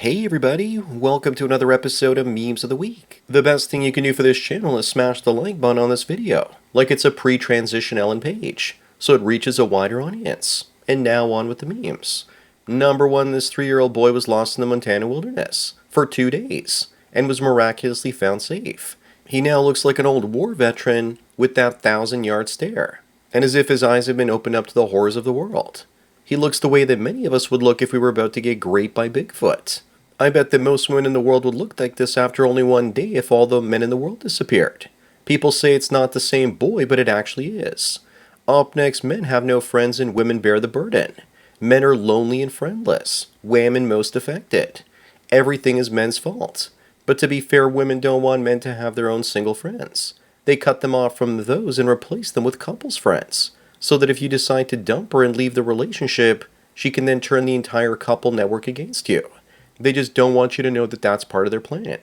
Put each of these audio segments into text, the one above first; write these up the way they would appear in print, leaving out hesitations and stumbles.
Hey everybody, welcome to another episode of Memes of the Week. The best thing you can do for this channel is smash the like button on this video, like it's a pre-transition Ellen page, so it reaches a wider audience. And now on with the memes. Number 1, this 3-year-old boy was lost in the Montana wilderness for 2 days, and was miraculously found safe. He now looks like an old war veteran with that 1,000-yard stare, and as if his eyes have been opened up to the horrors of the world. He looks the way that many of us would look if we were about to get raped by Bigfoot. I bet that most women in the world would look like this after only one day if all the men in the world disappeared. People say it's not the same boy, but it actually is. Up next, men have no friends and women bear the burden. Men are lonely and friendless, women most affected. Everything is men's fault. But to be fair, women don't want men to have their own single friends. They cut them off from those and replace them with couples friends, so that if you decide to dump her and leave the relationship, she can then turn the entire couple network against you. They just don't want you to know that that's part of their plan.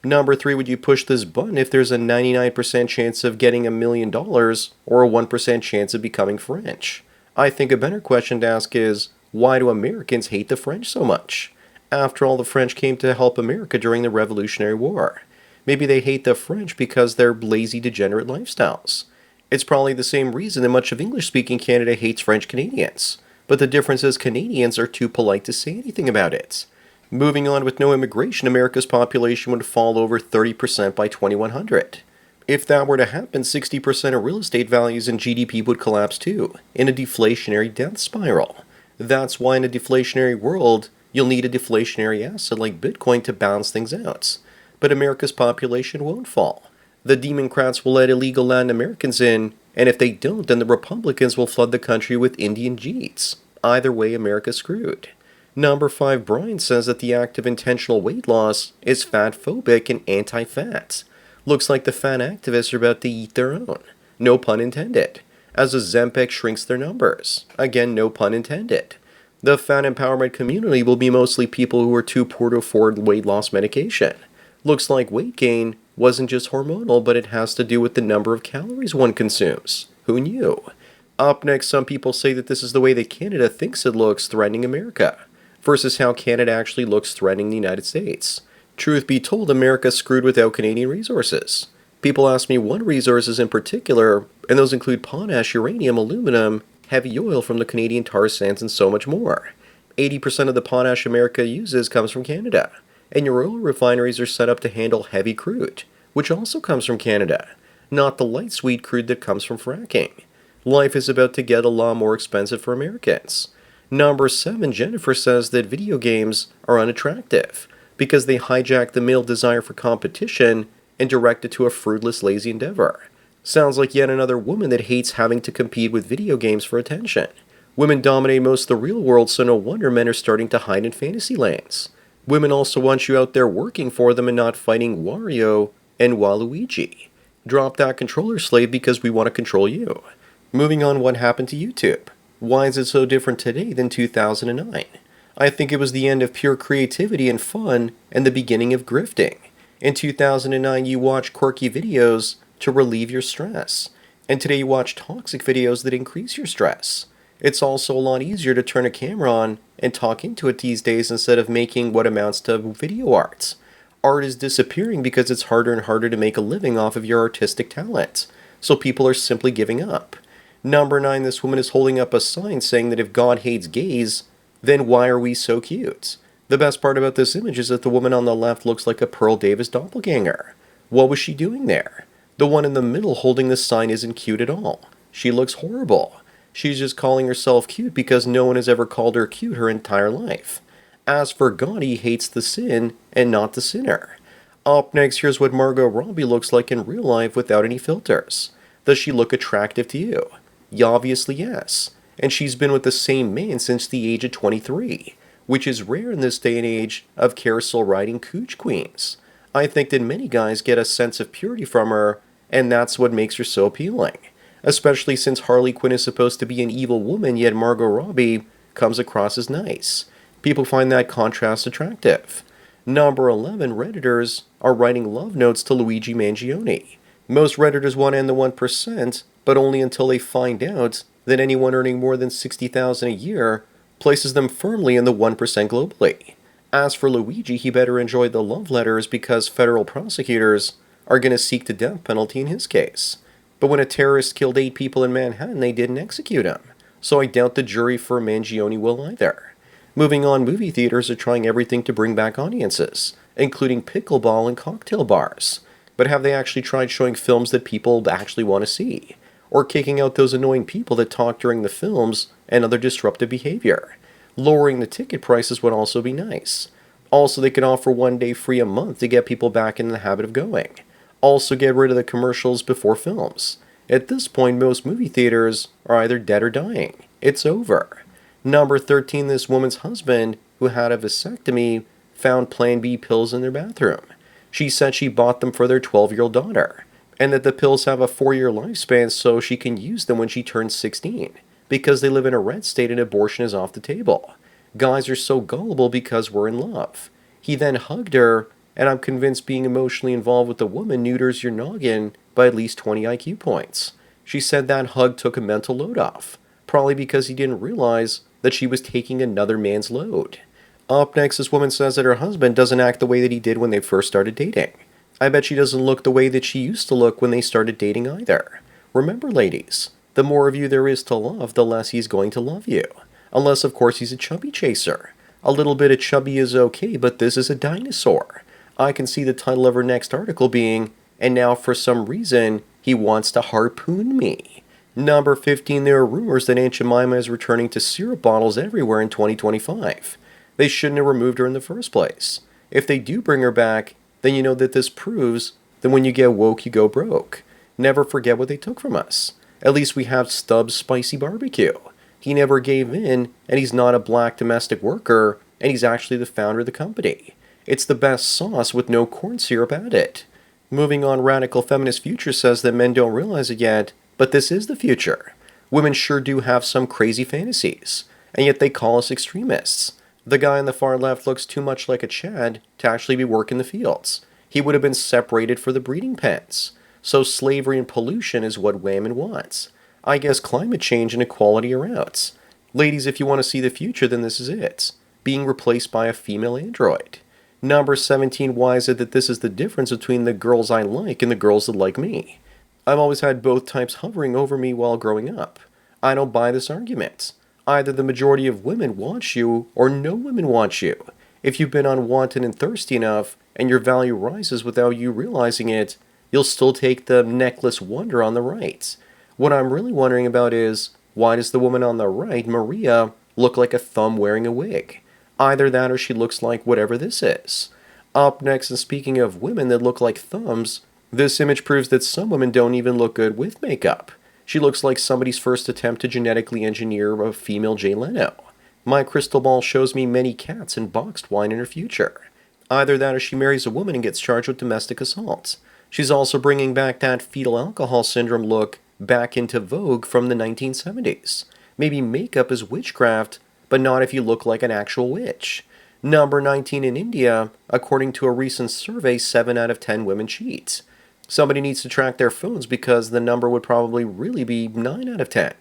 Number 3, would you push this button if there's a 99% chance of getting $1 million or a 1% chance of becoming French? I think a better question to ask is, why do Americans hate the French so much? After all, the French came to help America during the Revolutionary War. Maybe they hate the French because they're lazy, degenerate lifestyles. It's probably the same reason that much of English-speaking Canada hates French Canadians. But the difference is Canadians are too polite to say anything about it. Moving on, with no immigration, America's population would fall over 30% by 2100. If that were to happen, 60% of real estate values and GDP would collapse too, in a deflationary death spiral. That's why in a deflationary world, you'll need a deflationary asset like Bitcoin to balance things out. But America's population won't fall. The Democrats will let illegal Latin Americans in, and if they don't, then the Republicans will flood the country with Indian Jeets. Either way, America's screwed. Number 5, Brian says that the act of intentional weight loss is fatphobic and anti-fat. Looks like the fat activists are about to eat their own. No pun intended. As Ozempic shrinks their numbers. Again, no pun intended. The fat empowerment community will be mostly people who are too poor to afford weight loss medication. Looks like weight gain wasn't just hormonal, but it has to do with the number of calories one consumes. Who knew? Up next, some people say that this is the way that Canada thinks it looks threatening America, versus how Canada actually looks threatening the United States. Truth be told, America's screwed without Canadian resources. People ask me what resources in particular, and those include potash, uranium, aluminum, heavy oil from the Canadian tar sands, and so much more. 80% of the potash America uses comes from Canada, and your oil refineries are set up to handle heavy crude, which also comes from Canada, not the light sweet crude that comes from fracking. Life is about to get a lot more expensive for Americans. Number 7, Jennifer says that video games are unattractive because they hijack the male desire for competition and direct it to a fruitless, lazy endeavor. Sounds like yet another woman that hates having to compete with video games for attention. Women dominate most of the real world, so no wonder men are starting to hide in fantasy lands. Women also want you out there working for them and not fighting Wario and Waluigi. Drop that controller, slave, because we want to control you. Moving on, what happened to YouTube? Why is it so different today than 2009? I think it was the end of pure creativity and fun and the beginning of grifting. In 2009, you watched quirky videos to relieve your stress. And today you watch toxic videos that increase your stress. It's also a lot easier to turn a camera on and talk into it these days instead of making what amounts to video art. Art is disappearing because it's harder and harder to make a living off of your artistic talent. So people are simply giving up. Number 9, this woman is holding up a sign saying that if God hates gays, then why are we so cute? The best part about this image is that the woman on the left looks like a Pearl Davis doppelganger. What was she doing there? The one in the middle holding the sign isn't cute at all. She looks horrible. She's just calling herself cute because no one has ever called her cute her entire life. As for God, he hates the sin and not the sinner. Up next, here's what Margot Robbie looks like in real life without any filters. Does she look attractive to you? Obviously yes. And she's been with the same man since the age of 23, which is rare in this day and age of carousel riding cooch queens. I think that many guys get a sense of purity from her, and that's what makes her so appealing. Especially since Harley Quinn is supposed to be an evil woman, yet Margot Robbie comes across as nice. People find that contrast attractive. Number 11, Redditors are writing love notes to Luigi Mangione. Most Redditors want to end the 1%, but only until they find out that anyone earning more than $60,000 a year places them firmly in the 1% globally. As for Luigi, he better enjoy the love letters because federal prosecutors are going to seek the death penalty in his case. But when a terrorist killed 8 people in Manhattan, they didn't execute him. So I doubt the jury for Mangione will either. Moving on, movie theaters are trying everything to bring back audiences, including pickleball and cocktail bars. But have they actually tried showing films that people actually want to see? Or kicking out those annoying people that talk during the films and other disruptive behavior? Lowering the ticket prices would also be nice. Also, they could offer 1 day free a month to get people back in the habit of going. Also, get rid of the commercials before films. At this point, most movie theaters are either dead or dying. It's over. Number 13, this woman's husband, who had a vasectomy, found Plan B pills in their bathroom. She said she bought them for their 12-year-old daughter, and that the pills have a 4-year lifespan so she can use them when she turns 16, because they live in a red state and abortion is off the table. Guys are so gullible because we're in love. He then hugged her, and I'm convinced being emotionally involved with a woman neuters your noggin by at least 20 IQ points. She said that hug took a mental load off, probably because he didn't realize that she was taking another man's load. Up next, this woman says that her husband doesn't act the way that he did when they first started dating. I bet she doesn't look the way that she used to look when they started dating either. Remember, ladies, the more of you there is to love, the less he's going to love you. Unless, of course, he's a chubby chaser. A little bit of chubby is okay, but this is a dinosaur. I can see the title of her next article being, "And now for some reason, he wants to harpoon me." Number 15, there are rumors that Aunt Jemima is returning to syrup bottles everywhere in 2025. They shouldn't have removed her in the first place. If they do bring her back, then you know that this proves that when you get woke, you go broke. Never forget what they took from us. At least we have Stubbs' spicy barbecue. He never gave in, and he's not a black domestic worker, and he's actually the founder of the company. It's the best sauce with no corn syrup added. Moving on, Radical Feminist Future says that men don't realize it yet, but this is the future. Women sure do have some crazy fantasies, and yet they call us extremists. The guy on the far left looks too much like a Chad to actually be working the fields. He would have been separated for the breeding pens. So slavery and pollution is what women wants. I guess climate change and equality are out. Ladies, if you want to see the future, then this is it. Being replaced by a female android. Number 17, why is it that this is the difference between the girls I like and the girls that like me? I've always had both types hovering over me while growing up. I don't buy this argument. Either the majority of women want you, or no women want you. If you've been unwanted and thirsty enough, and your value rises without you realizing it, you'll still take the necklace wonder on the right. What I'm really wondering about is, why does the woman on the right, Maria, look like a thumb wearing a wig? Either that or she looks like whatever this is. Up next, and speaking of women that look like thumbs, this image proves that some women don't even look good with makeup. She looks like somebody's first attempt to genetically engineer a female Jay Leno. My crystal ball shows me many cats and boxed wine in her future. Either that or she marries a woman and gets charged with domestic assault. She's also bringing back that fetal alcohol syndrome look back into vogue from the 1970s. Maybe makeup is witchcraft, but not if you look like an actual witch. Number 19, in India, according to a recent survey, 7 out of 10 women cheat. Somebody needs to track their phones because the number would probably really be 9 out of 10.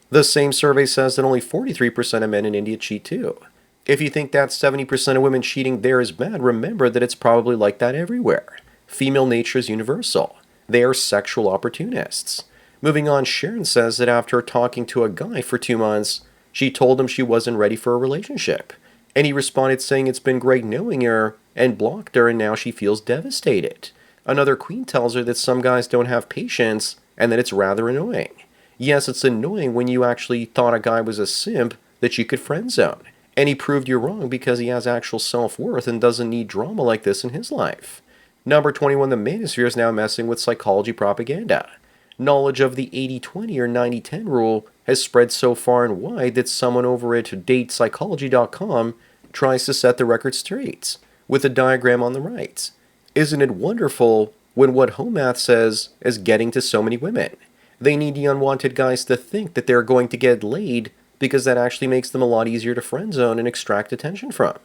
The same survey says that only 43% of men in India cheat too. If you think that 70% of women cheating there is bad, remember that it's probably like that everywhere. Female nature is universal. They are sexual opportunists. Moving on, Sharon says that after talking to a guy for 2 months, she told him she wasn't ready for a relationship. And he responded saying it's been great knowing her, and blocked her, and now she feels devastated. Another queen tells her that some guys don't have patience, and that it's rather annoying. Yes, it's annoying when you actually thought a guy was a simp that you could friend zone. And he proved you wrong because he has actual self-worth and doesn't need drama like this in his life. Number 21, the manosphere is now messing with psychology propaganda. Knowledge of the 80-20 or 90-10 rule has spread so far and wide that someone over at datepsychology.com tries to set the record straight, with a diagram on the right. Isn't it wonderful when what home math says is getting to so many women? They need the unwanted guys to think that they're going to get laid because that actually makes them a lot easier to friend zone and extract attention from.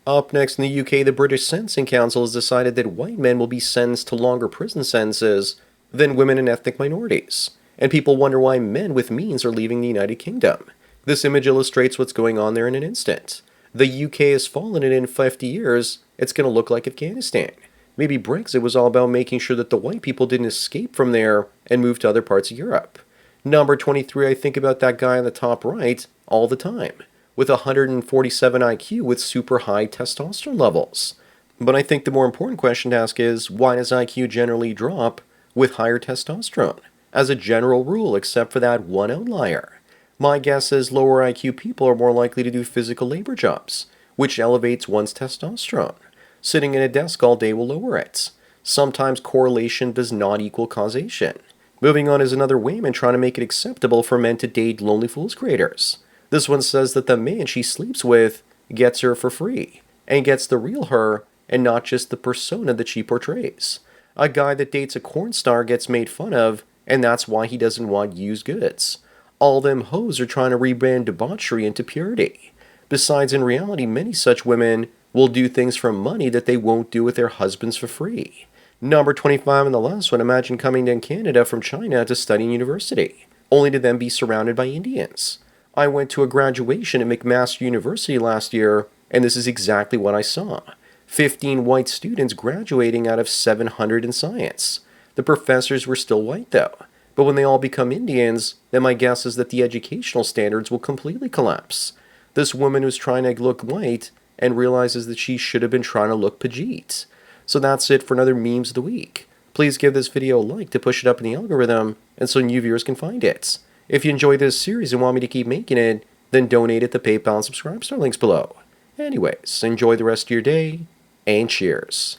Up next in the UK, the British Sentencing Council has decided that white men will be sentenced to longer prison sentences than women and ethnic minorities. And people wonder why men with means are leaving the United Kingdom. This image illustrates what's going on there in an instant. The UK has fallen, and in 50 years, it's going to look like Afghanistan. Maybe Brexit was all about making sure that the white people didn't escape from there and move to other parts of Europe. Number 23, I think about that guy on the top right all the time, with 147 IQ with super high testosterone levels. But I think the more important question to ask is, why does IQ generally drop with higher testosterone? As a general rule, except for that one outlier. My guess is lower IQ people are more likely to do physical labor jobs, which elevates one's testosterone. Sitting at a desk all day will lower it. Sometimes correlation does not equal causation. Moving on is another Wayman trying to make it acceptable for men to date Lonely Fools creators. This one says that the man she sleeps with gets her for free, and gets the real her, and not just the persona that she portrays. A guy that dates a corn star gets made fun of, and that's why he doesn't want used goods. All them hoes are trying to rebrand debauchery into purity. Besides, in reality, many such women will do things for money that they won't do with their husbands for free. Number 25 and the last one, imagine coming to Canada from China to study in university, only to then be surrounded by Indians. I went to a graduation at McMaster University last year, and this is exactly what I saw. 15 white students graduating out of 700 in science. The professors were still white though. But when they all become Indians, then my guess is that the educational standards will completely collapse. This woman was trying to look white and realizes that she should have been trying to look Pajit. So that's it for another Memes of the Week. Please give this video a like to push it up in the algorithm and so new viewers can find it. If you enjoyed this series and want me to keep making it, then donate at the PayPal and subscribe star links below. Anyways, enjoy the rest of your day, and cheers.